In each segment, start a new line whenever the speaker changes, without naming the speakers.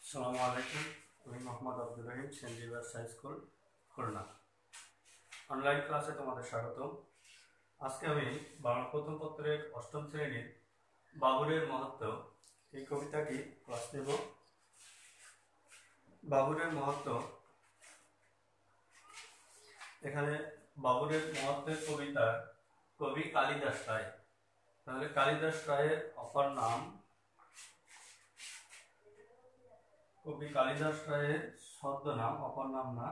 আসসালামু আলাইকুম। আমি Mohammad Abdur Rahim, Saint Xavier's high school, Khulna. Online ক্লাসে তোমাদের স্বাগতম। আজকে আমি বাংলা প্রথম পত্রের অষ্টম শ্রেণীর বাবুরের মাহাত্ম্য এই কবিতাটি ক্লাস নেব। বাবুরের মাহাত্ম্য, এখানে বাবুরের মাহাত্ম্যের কবিতা কবি কালিদাস রায়। তাহলে কালিদাস রায়ের অপর নাম, কবি কালিদাস রায়ের ছদ্মনাম, অপর নাম না,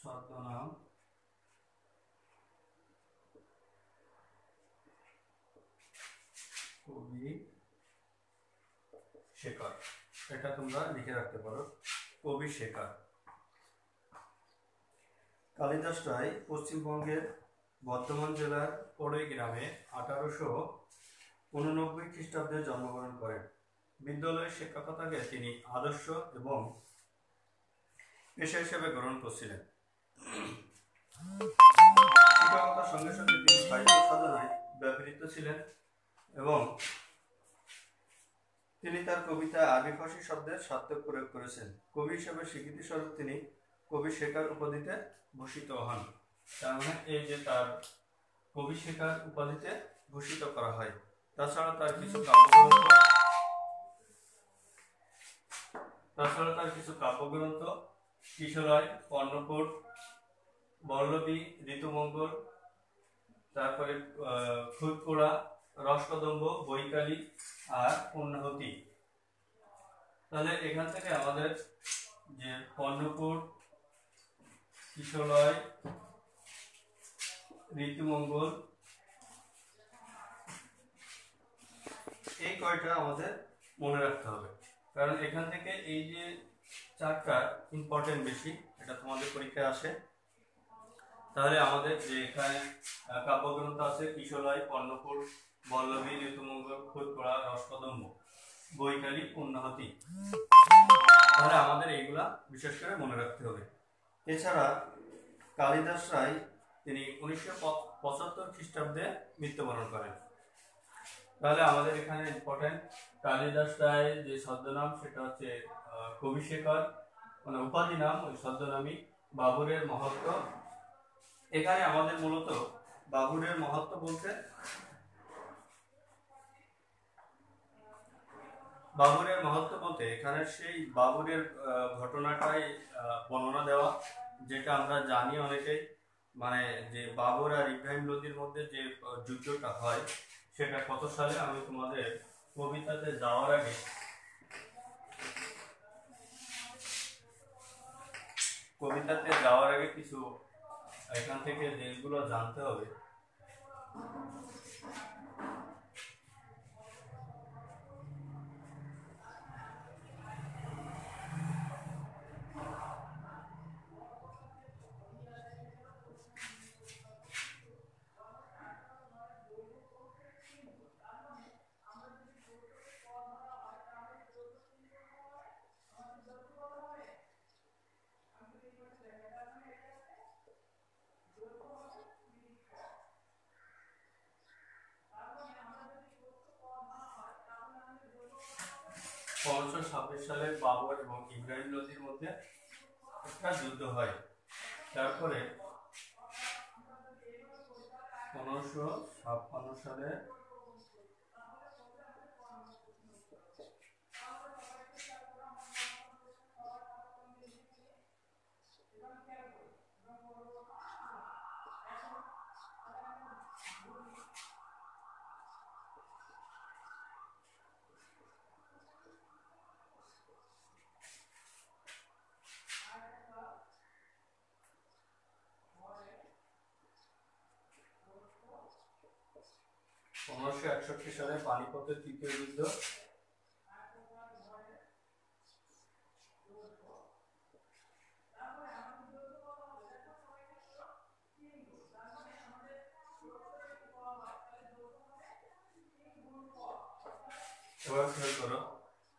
ছদ্মনাম কবি শেখর। এটা তোমরা লিখে রাখতে পারো, কবি শেখর। কালিদাস রায় পশ্চিমবঙ্গের বর্ধমান জেলার পড়ই গ্রামে 1889 খ্রিস্টাব্দে জন্মগ্রহণ করেন। বিদ্যালয়ের শিক্ষকতাকে তিনি আদর্শ এবং পেশা হিসেবে গ্রহণ করছিলেন। শিক্ষকতার সঙ্গে সঙ্গে তিনি সাহিত্য সাধনায় ব্যবহৃত ছিলেন এবং তিনি তার কবিতায় আরবি ফার্সি শব্দের সার্থক প্রয়োগ করেছেন। কবি হিসেবে স্বীকৃতি স্বরূপ তিনি কবি শেখর উপাধিতে ভূষিত হন। তার মানে এই যে তার কবি শেখর উপাধিতে ভূষিত করা হয়। তাছাড়া তার কিছু কাব্যগ্রন্থ কিশোরয়, কর্ণপুর, বল্লভী, ঋতুমঙ্গল, তারপরে খুদকোড়া, রসকদম্ব, বৈকালী আর পূর্ণাহুতি। তাহলে এখান থেকে আমাদের যে কর্ণপুর, কিশোরয়, ঋতুমঙ্গল, এই কয়টা আমাদের মনে রাখতে হবে, কারণ এখান থেকে এই যে চারটা ইম্পর্টেন্ট বেশি, এটা তোমাদের পরীক্ষায় আসে। তাহলে আমাদের যে এখানে কাব্যগ্রন্থ আছে কিশোরয়, কর্ণপুর, বল্লভী, ঋতুমঙ্গল, খুদকোড়া, রসকদম্ব, বৈকালী, পূর্ণাহুতি, তাহলে আমাদের এইগুলা বিশেষ করে মনে রাখতে হবে। এছাড়া কালিদাস রায় তিনি 1975 খ্রিস্টাব্দে মৃত্যুবরণ করেন। তাহলে আমাদের এখানে ইম্পর্টেন্ট, কালিদাস রায়ের যে ছদ্মনাম সেটা হচ্ছে কবি শেখর, মানে উপাধি নাম ওই ছদ্মনামই। বাবুরের মাহাত্ম্য, এখানে আমাদের মূলত বাবুরের মাহাত্ম্য বলতে এখানে সেই বাবুরের ঘটনাটাই বর্ণনা দেওয়া, যেটা আমরা জানি অনেকেই, মানে যে বাবর আর ইব্রাহিম লোদির মধ্যে যে যুদ্ধটা হয় সেটা কত সালে, আমি তোমাদের কবিতাতে যাওয়ার আগে কিছু এখান থেকে যেগুলো জানতে হবে। সালে বাবর এবং ইব্রাহিম লোদির মধ্যে একটা যুদ্ধ হয়। তারপরে 1556 সালে পানিপথের তৃতীয় যুদ্ধ।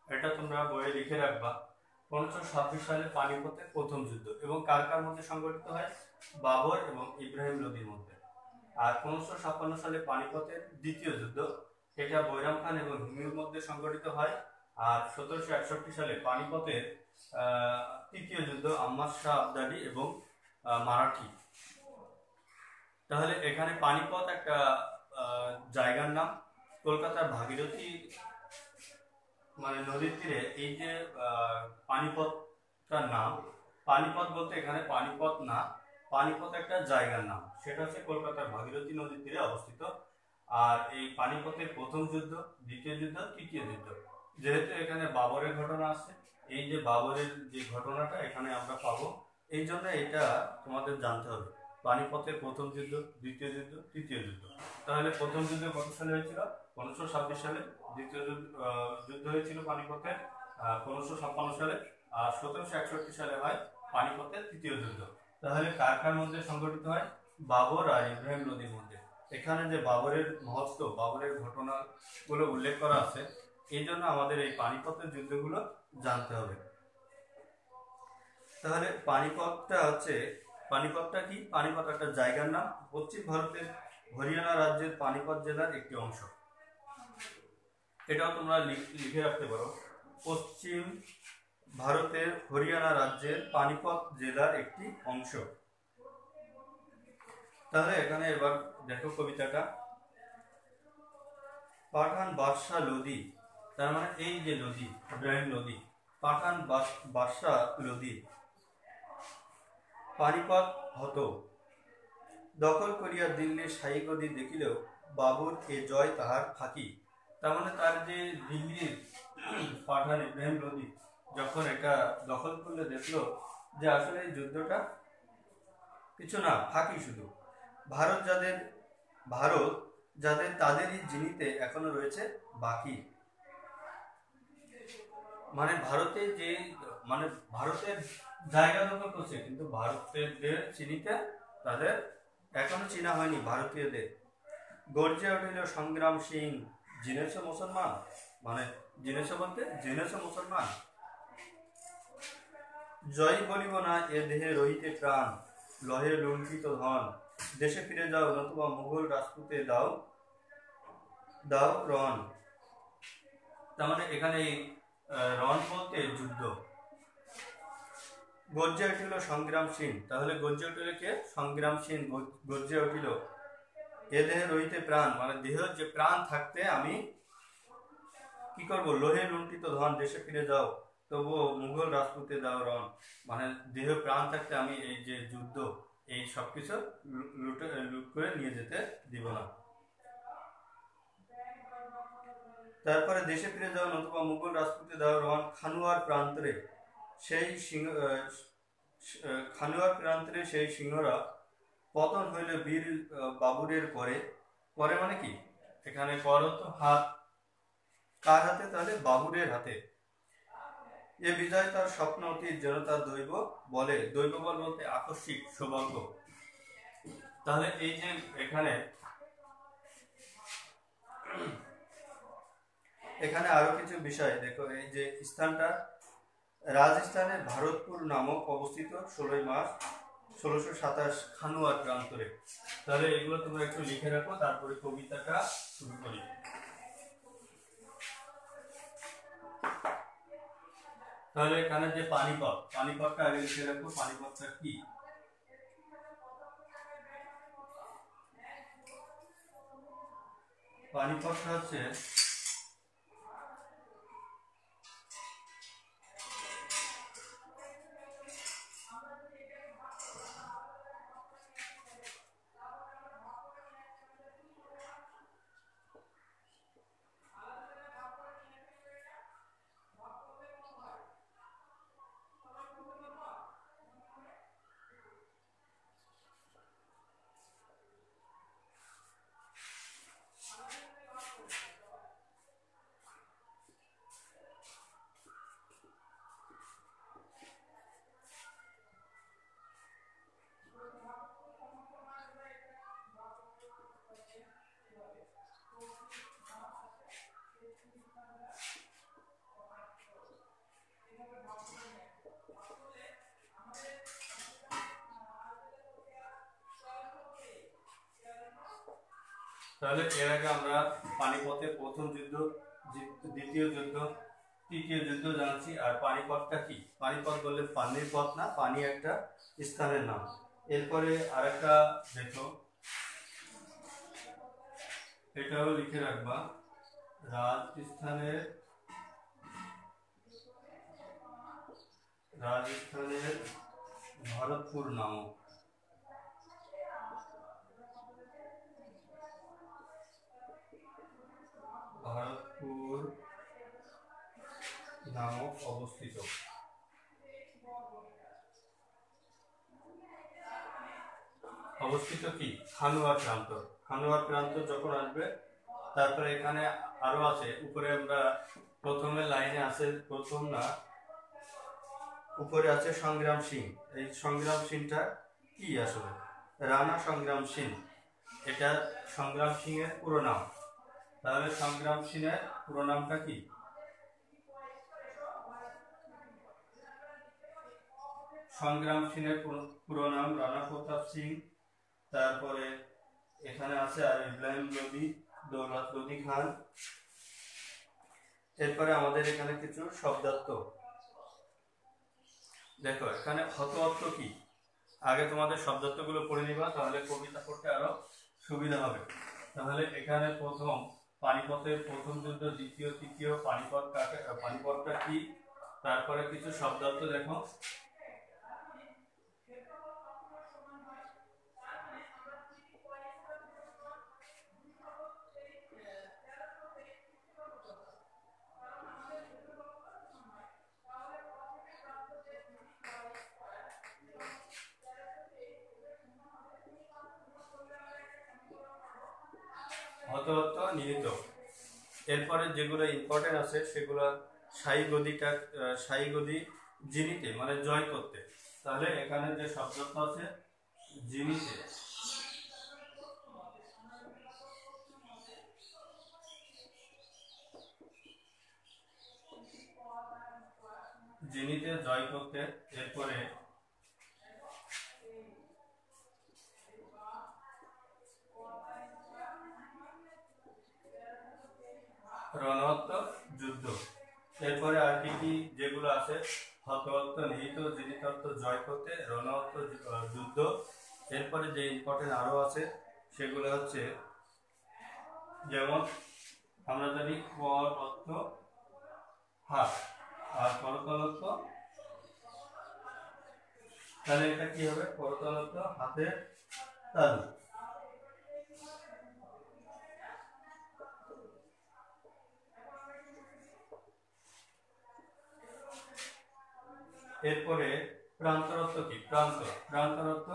এটা তোমরা বইয়ে লিখে রাখবা। 1526 সালে পানিপথের প্রথম যুদ্ধ এবং কার কার মধ্যে সংঘটিত হয়? বাবর এবং ইব্রাহিম লোদির মধ্যে। আর 1556 সালে পানিপথের দ্বিতীয় যুদ্ধ, এটা বৈরাম খান এবং হুমায়ুনের মধ্যে সংঘটিত হয় আর 1761 সালে পানিপথের তৃতীয় যুদ্ধ আহমদ শাহ আবদালি এবং মারাঠি। তাহলে এখানে পানিপথ একটা জায়গার নাম। কলকাতার ভাগীরথী মানে নদীর তীরে এই যে পানিপথটার নাম, পানিপথ বলতে এখানে পানিপথ না, পানিপথ একটা জায়গার নাম, সেটা হচ্ছে কলকাতার ভাগীরথী নদীর তীরে অবস্থিত। আর এই পানিপথের প্রথম যুদ্ধ, দ্বিতীয় যুদ্ধ, তৃতীয় যুদ্ধ, যেহেতু এখানে বাবরের ঘটনা আছে, এই যে বাবরের যে ঘটনাটা এখানে আমরা পাবো, এই জন্য এটা তোমাদের জানতে হবে। পানিপথের প্রথম যুদ্ধ, দ্বিতীয় যুদ্ধ, তৃতীয় যুদ্ধ। তাহলে প্রথম যুদ্ধ কত সালে হয়েছিল? 1526 সালে। দ্বিতীয় যুদ্ধ হয়েছিল পানিপথের 1556 সালে। আর 1761 সালে হয় পানিপথের তৃতীয় যুদ্ধ। তাহলে কার কার মধ্যে সংঘটিত হয়? বাবর আর ইব্রাহিম লোদির মধ্যে। এখানে যে বাবরের মহত্ব, বাবরের ঘটনাগুলো উল্লেখ করা আছে, এই জন্য আমাদের এই পানিপথের যুদ্ধগুলো জানতে হবে। তাহলে পানিপথটা কি? পানিপথ একটা জায়গার নাম, পশ্চিম ভারতের হরিয়ানা রাজ্যের পানিপথ জেলার একটি অংশ। এটাও তোমরা লিখে রাখতে পারো, পশ্চিম ভারতের হরিয়ানা রাজ্যের পানিপথ জেলার একটি অংশ। তাহলে এখানে এবার দেখো কবিতাটা, পাঠান বাদশাহ লোদি, তার মানে এই যে লোদি, ইব্রাহিম লোদি, পাঠান বাদশাহ লোদি পানিপথ হত দখল করিয়া দিল্লির শাহী গদি দেখিলেও বাবুর এ জয় তাহার ফাঁকি। তার মানে তার যে দিল্লির পাঠান ইব্রাহিম লোদি যখন এটা দখল করলে দেখলো যে আসলে এই যুদ্ধটা কিছু না, ফাঁকি শুধু। ভারত যাদের তাদেরই জিনিতে এখনো রয়েছে বাকি। মানে ভারতের জায়গা দখল করছে, কিন্তু ভারতীয়দের চিনিতে তাদের এখনো চিনা হয়নি ভারতীয়দের। গর্জে উঠিল সংগ্রাম সিং, জিনেছ মুসলমান, মানে জিনেছ বলতে জেনেছ মুসলমান, জয় বলিব না এ দেহে রহিতে প্রাণ, লহে লুণ্ঠিত ধন, দেশে ফিরে যাও নতুবা মুঘল রাজপুতে দাও রণ। তার মানে এখানে রণ বলতে যুদ্ধ। গর্জে উঠিল সংগ্রাম সিং, তাহলে গর্জে উঠিল কে? সংগ্রাম সিং গর্জে উঠিল, এ দেহে রহিতে প্রাণ, মানে দেহ যে প্রাণ থাকতে আমি কি করব? লোহে লুণ্ঠিত ধন, দেশে ফিরে যাও তবুও মুঘল রাজপুতে দাও রণ, মানে দেহ প্রাণ থাকতে আমি এই যে যুদ্ধ, এই সবকিছু লুট করে নিয়ে যেতে দিব না। তারপরে দেশে ফিরে যাও নতুবা মুঘল রাজপুতে দাও রণ, খানুয়ার প্রান্তরে সেই সিংহরা পতন হইলে বীর বাবুরের করে মানে কি? এখানে কর তো হাত, কার হাতে? তাহলে বাবুরের হাতে। এ বিজয় তার স্বপ্ন অতীত যেন তার দৈব বলে, দৈব বল বলতে আকস্মিক সৌভাগ্য। তাহলে এই যে এখানে আরো কিছু বিষয় দেখো। এই যে স্থানটা রাজস্থানের ভারতপুর নামক অবস্থিত, 16 মার্চ 1627 খানুয়ার প্রান্তরে। তাহলে এগুলো তোমরা একটু লিখে রাখো, তারপরে কবিতাটা শুরু করি। তাহলে এখানে যে পানিপথটা আগে লিখে রাখো, পানিপথটা কি? পানিপথটা হচ্ছে তাহলে এর আগে আমরা পানিপথের প্রথম যুদ্ধ, দ্বিতীয় যুদ্ধ, তৃতীয় যুদ্ধ জানাচ্ছি। আর পানিপথটা কি? পানিপথ বললে পানির পথ না, পানি একটা স্থানের নাম। এরপরে আরেকটা দেখো, এটাও লিখে রাখবা, রাজস্থানের ভরতপুর নামক অবস্থিত। কি? খানুয়ার প্রান্ত। খানুয়ার প্রান্ত যখন আসবে, তারপরে এখানে আরো আছে উপরে, আমরা প্রথমে লাইনে আছে, প্রথম না, উপরে আছে সংগ্রাম সিং। এই সংগ্রাম সিংটা কি আসলে? রাণা সংগ্রাম সিং, এটা সংগ্রাম সিং এর পুরো নাম। তাহলে সংগ্রাম সিং এর পুরো নামটা কি? সংগ্রাম সিং এর পুরো নাম রাণা প্রতাপ সিং। তারপরে এখানে আছে আর ইব্রাহিম লোদি, দৌলত লোদি খান। এরপরে আমাদের এখানে কিছু শব্দার্থ দেখো। এখানে হত অর্থ কি? আগে তোমাদের শব্দার্থ গুলো পড়ে নিবা, তাহলে কবিতা পড়তে আরো সুবিধা হবে। তাহলে এখানে প্রথম পানিপথের প্রথম যুদ্ধ, দ্বিতীয়, তৃতীয়, পানিপথটা কি? তারপরে কিছু শব্দার্থ দেখো। হত অর্থ নিহিত। এরপরে যেগুলো ইম্পর্টেন্ট আছে সেগুলো সাই গদি জিনিতে, মানে জয় করতে। তাহলে এখানে যে শব্দটা আছে জিনিতে, জয় করতে। এরপরে রণাত্ম যুদ্ধ। এরপরে আর কি যেগুলো আছে, হতঅর্থ নিহিত, জিনিতত্ব জয় করতে, রণাত্ম যুদ্ধ। এরপরে যে ইম্পর্টেন্ট আরো আছে সেগুলো হচ্ছে, যেমন আমরা জানি কর অর্থ হাত আর করতল অর্থ, তাহলে এটা কি হবে? করতল অর্থ হাতের তালু। এরপরে প্রান্তরত্ব কি? প্রান্তরত্ব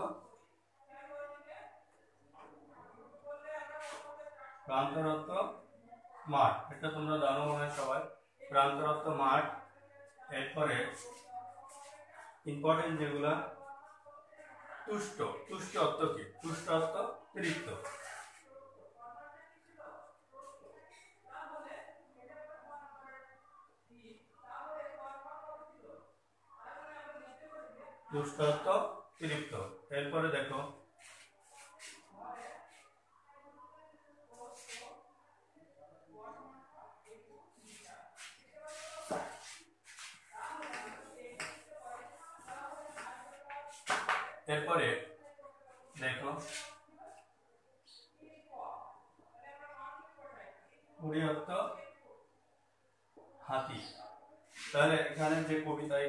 মাঠ, এটা তোমরা জানো মনে হয় সবাই, প্রান্তরত্ব মাঠ। এরপরে ইম্পর্টেন্ট যেগুলা, তুষ্ট অর্থ কি? তুষ্ট অর্থ তৃপ্ত। তুষ্ট অর্থ তৃপ্ত। এরপরে দেখো, এরপরে দেখো কুড়ি অর্থ হাতি। তাহলে এখানে যে কবিতায়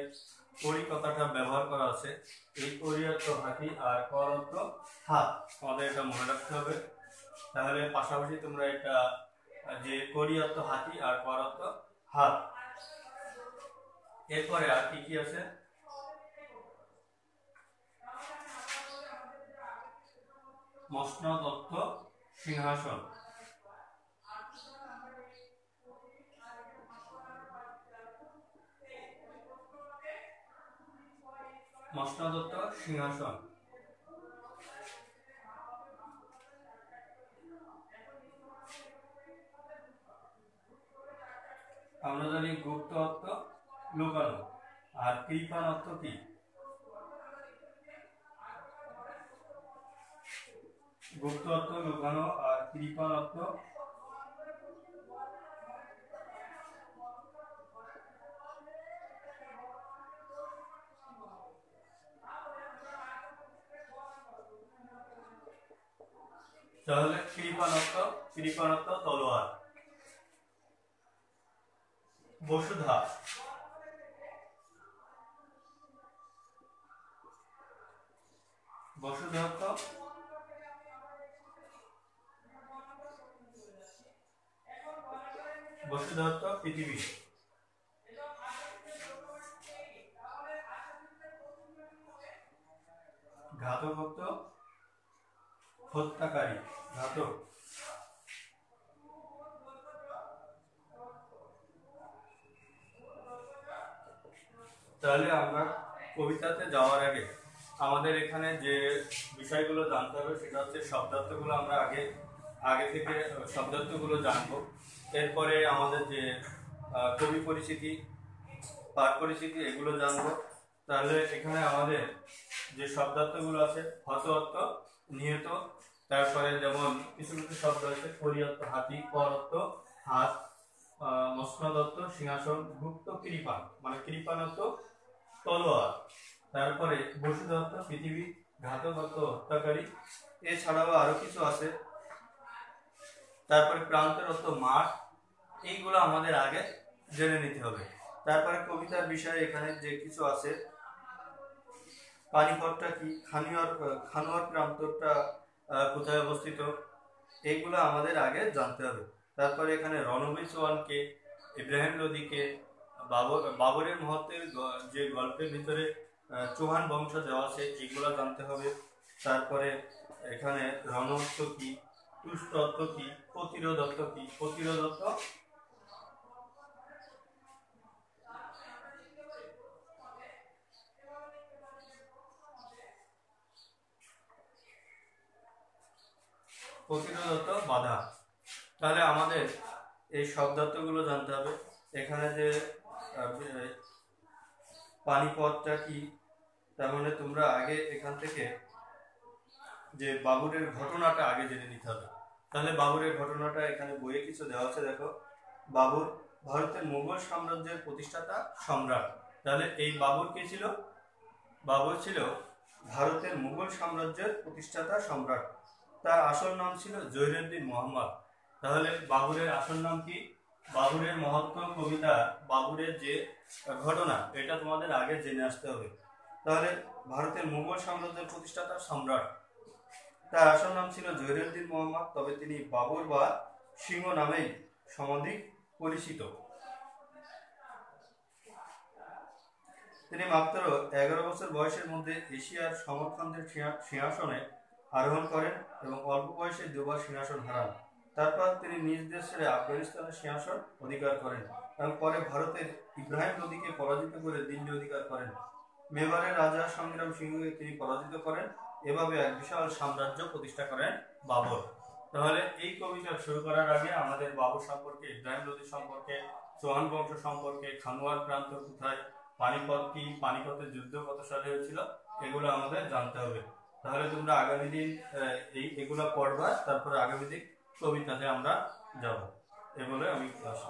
করি কথাটা ব্যবহার করা আছে, এই করি অর্থ হাতি আর কর অর্থ হাত, আমাদের এটা মনে রাখতে হবে। তাহলে পাশাপাশি তোমরা এটা, যে করি অর্থ হাতি আর কর অর্থ হাত। এরপরে আর কি আছে? মসনদ অর্থ সিংহাসন। মসনদ অর্থ সিংহাসন। আমরা জানি গুপ্ত অর্থ লুকানো। আর কৃপান অর্থ কি? গুপ্ত অর্থ লুকানো আর কৃপান অর্থ তাহলে কৃপাণত্ব তলোয়ার। বসুধা, বসুধত্ব পৃথিবী। ঘাতকত্ব হত্যাকারী, ঘাতক। তাহলে আমরা কবিতাতে যাওয়ার আগে আমাদের এখানে যে বিষয়গুলো জানতে হবে সেটা হচ্ছে শব্দার্থগুলো। আমরা আগে থেকে শব্দার্থগুলো জানবো। এরপরে আমাদের যে কবি পরিচিতি, পাঠ পরিচিতি এগুলো জানবো। তাহলে এখানে আমাদের যে শব্দার্থগুলো আছে, হত অর্থ নিহত, তারপরে যেমন কিছু কিছু শব্দ আছে, পরিয়ত্ত হাতি, পরত্ব হাত, মসনদত্ত সিংহাসন, গুপ্ত কৃপান মানে কৃপানত্ব তলোয়ার, তারপরে বসুদত্ত পৃথিবী, ঘাতকত্ব হত্যাকারী। এছাড়াও আরো কিছু আছে। তারপরে প্রান্তের অর্থ মাঠ। এইগুলো আমাদের আগে জেনে নিতে হবে। তারপরে কবিতার বিষয়ে এখানে যে কিছু আছে, পানিপথটা কি, খানোয়ার প্রান্তরটা কোথায় অবস্থিত, এইগুলো আমাদের আগে জানতে হবে। তারপরে এখানে রণবীর চৌহানকে, ইব্রাহিম লোদিকে, বাবরের মহত্বের যে গল্পের ভিতরে চৌহান বংশ দেওয়া আছে এগুলো জানতে হবে। তারপরে এখানে রণত্ব কি, তুষ্টত্ব কি, প্রতিরোধত্ব কি। প্রতিরোধত্ব বাধা। তাহলে আমাদের এই শব্দার্থগুলো জানতে হবে। এখানে যে পানিপথটা কি, তার মানে তোমরা আগে এখান থেকে যে বাবরের ঘটনাটা আগে জেনে নিতে হবে। তাহলে বাবরের ঘটনাটা এখানে বইয়ে কিছু দেওয়া আছে, দেখো। বাবর ভারতের মুঘল সাম্রাজ্যের প্রতিষ্ঠাতা সম্রাট। তাহলে এই বাবর কে ছিল? বাবর ছিল ভারতের মুঘল সাম্রাজ্যের প্রতিষ্ঠাতা সম্রাট। তার আসল নাম ছিল জহিরুদ্দিন মোহাম্মদ। তাহলে বাবরের আসল নাম কি? বাবরের মহত্ব কবিতা, বাবরের যে ঘটনা, এটা তোমাদের আগে জেনে আসতে হবে। তাহলে ভারতের মুঘল সাম্রাজ্যের প্রতিষ্ঠাতা সম্রাট, তার আসল নাম ছিল জহিরুদ্দিন মোহাম্মদ, তবে তিনি বাবর বা সিংহ নামেই সমধিক পরিচিত। তিনি মাত্র 11 বছর বয়সের মধ্যে এশিয়ার সমরকন্দের সিংহাসনে আরোহণ করেন এবং অল্প বয়সে দুবার সিংহাসন হারান। তারপর তিনি নিজ দেশ ছেড়ে আফগানিস্তানের সিংহাসন অধিকার করেন এবং পরে ভারতের ইব্রাহিম লোদিকে পরাজিত করে দিল্লি অধিকার করেন। মেবারের রাজা সংগ্রাম সিংহকে তিনি পরাজিত করেন। এভাবে এক বিশাল সাম্রাজ্য প্রতিষ্ঠা করেন বাবর। তাহলে এই কবিতা শুরু করার আগে আমাদের বাবর সম্পর্কে, ইব্রাহিম লোদি সম্পর্কে, চৌহান বংশ সম্পর্কে, খানোয়ার প্রান্ত কোথায়, পানিপথ কি, পানিপথের যুদ্ধ কত সালে হয়েছিল, এগুলো আমাদের জানতে হবে। তাহলে তোমরা আগামী দিন এগুলো পড়বা, তারপরে আগামী দিন কবিতাতে আমরা যাব। এ বলে আমি ক্লাস